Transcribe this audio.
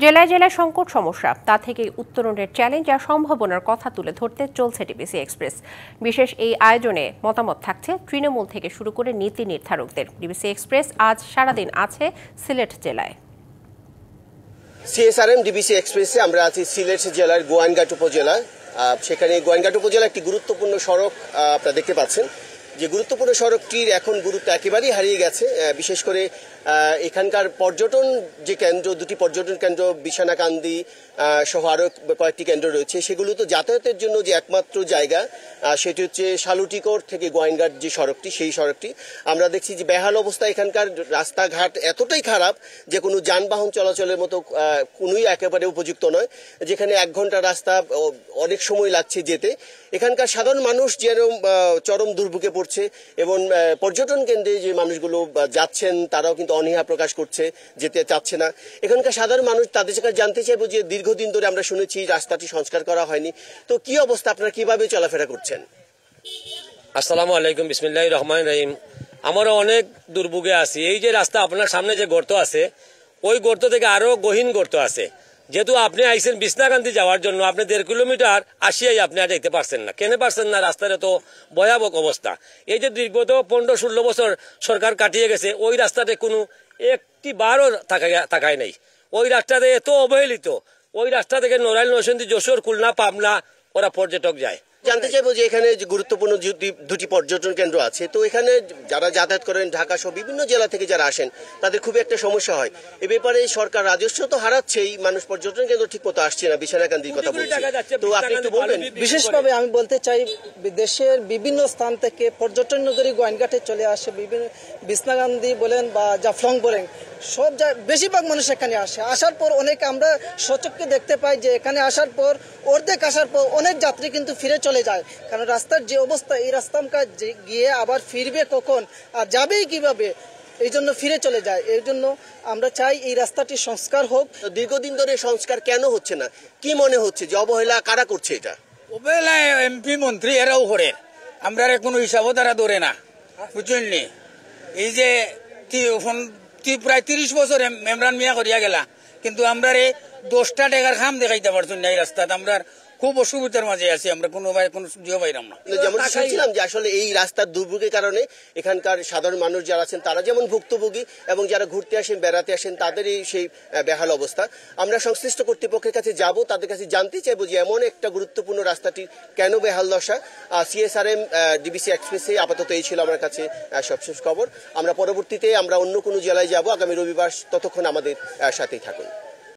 জেলায় জেলায় সংকট সমস্যা, তা থেকে উত্তরণের চ্যালেঞ্জ আর সম্ভাবনার কথা তুলে ধরতে চলছে ডিবিসি এক্সপ্রেস। বিশেষ এই আয়োজনে মতামত থাকছে তৃণমূল থেকে শুরু করে নীতি নির্ধারকদের। ডিবিসি এক্সপ্রেস আজ সারাদিন আছে সিলেট জেলায়। সিএসআরএম ডিবিসি এক্সপ্রেসে আমরা আছি সিলেট জেলার গোয়াইনঘাট উপজেলা। সেখানে গোয়াইনঘাট উপজেলা একটি গুরুত্বপূর্ণ সড়ক আপনারা দেখতে পাচ্ছেন। যে গুরুত্বপূর্ণ সড়কটির এখন গুরুত্ব একেবারেই হারিয়ে গেছে। বিশেষ করে এখানকার পর্যটন যে কেন্দ্র, দুটি পর্যটন কেন্দ্র বিছানাকান্দি সহ আরও কয়েকটি কেন্দ্র রয়েছে, সেগুলো তো যাতায়াতের জন্য যে একমাত্র জায়গা সেটি হচ্ছে শালুটিকর থেকে গোয়াইনঘাট যে সড়কটি, সেই সড়কটি আমরা দেখছি যে বেহাল অবস্থা। এখানকার রাস্তাঘাট এতটাই খারাপ যে কোনো যানবাহন চলাচলের মতো কোনোই একেবারে উপযুক্ত নয়, যেখানে 1 ঘন্টা রাস্তা অনেক সময় লাগছে যেতে। এখানকার সাধারণ মানুষ যেন চরম দুর্ভোগে পড়ছে এবং পর্যটন কেন্দ্রে যে মানুষগুলো যাচ্ছেন তারাও কিন্তু অনীহা প্রকাশ করছে, যেতে চাচ্ছে না। এখানকার সাধারণ মানুষ, তাদের কাছে জানতে চাইবো যে দীর্ঘদিন ধরে আমরা শুনেছি রাস্তাটি সংস্কার করা হয়নি, তো কি অবস্থা, আপনারা কিভাবে চলাফেরা করছেন? আসসালামু আলাইকুম, বিসমিল্লাহির রহমানির রহিম। আমরা অনেক দুর্ভোগে আছি। এই যে রাস্তা আপনার সামনে যে গর্ত আছে, ওই গর্ত থেকে আরো গহীন গর্ত আছে। যেহেতু আপনি আইসেন বিছনাকান্দি যাওয়ার জন্য, আপনি 1.5 কিলোমিটার আসিয়াই আপনি আর যেতে পারছেন না। কেন পারছেন না? রাস্তার এত ভয়াবহ অবস্থা। এই যে দীর্ঘত 15-16 বছর সরকার কাটিয়ে গেছে, ওই রাস্তাতে কোনো একটি বারও থাকায় নাই। ওই রাস্তাতে এত অবহেলিত, ওই রাস্তা থেকে নড়াইল, নরসিংদী, যশোর, খুলনা, পাবনা ওরা পর্যটক যায়। জানতে চাইবো যে এখানে যে গুরুত্বপূর্ণ দুটি পর্যটন কেন্দ্র আছে, তো এখানে যারা যাতায়াত করেন ঢাকা সহ বিভিন্ন জেলা থেকে যারা আসেন তাদের খুবই একটা সমস্যা হয়। এ ব্যাপারে সরকার রাজস্ব তো হারাচ্ছেই, মানুষ পর্যটন কেন্দ্র ঠিক মতো আসছে না। বিছানাকান্দির কথা বলছি, তো আপনি একটু বলবেন। বিশেষভাবে আমি বলতে চাই, দেশের বিভিন্ন স্থান থেকে পর্যটন নগরী গোয়াইনঘাটে চলে আসে। বিভিন্ন বিছনাকান্দি বলেন বা জাফলং বলেন, সব বেশিরভাগ মানুষ এখানে আসে। আসার পর অনেক আমরা সচক্ষে দেখতে পাই যে এখানে আসার পর অর্ধেক আসার পর অনেক যাত্রী কিন্তু ফিরে চলে যায়। কারণ রাস্তার যে অবস্থা, এই রাস্তা গিয়ে আবার ফিরবে কখন আর যাবেই কিভাবে, এই জন্য ফিরে চলে যায়। এই জন্য আমরা চাই এই রাস্তাটি সংস্কার হোক। দীর্ঘদিন ধরে সংস্কার কেন হচ্ছে না? কি মনে হচ্ছে যে অবহেলা কারা করছে? এটা অবহেলা এমপি মন্ত্রী এরাও করে, আমরা কোনো হিসাবও তারা ধরে না, বুঝলেন? এই যে প্রায় 30 বছর ইমরান মিয়া করিয়া গেলা, কিন্তু আমরা 10টা টাকার খাম দেখাইতে পারছেন না। এই রাস্তাতে আমরা খুব অসুবিধার মাঝে আছি, আমরা কোনো সুযোগ পাইলাম না। যেমন শুনছিলাম যে আসলে এই রাস্তার দুর্ভোগের কারণে এখানকার সাধারণ মানুষ যারা আছেন তারা যেমন ভুক্তভোগী, এবং যারা ঘুরতে আসেন, বেড়াতে আসেন, তাদেরই সেই বেহাল অবস্থা। আমরা সংশ্লিষ্ট কর্তৃপক্ষের কাছে যাব, তাদের কাছে জানতে চাইবো যে এমন একটা গুরুত্বপূর্ণ রাস্তাটি কেন বেহাল দশা। সিএসআরএম ডিবিসি এক্সপ্রেসে আপাতত এই ছিল আমার কাছে সবশেষ খবর। আমরা পরবর্তীতে আমরা অন্য কোনো জেলায় যাব আগামী রবিবার। ততক্ষণ আমাদের সাথেই থাকুন।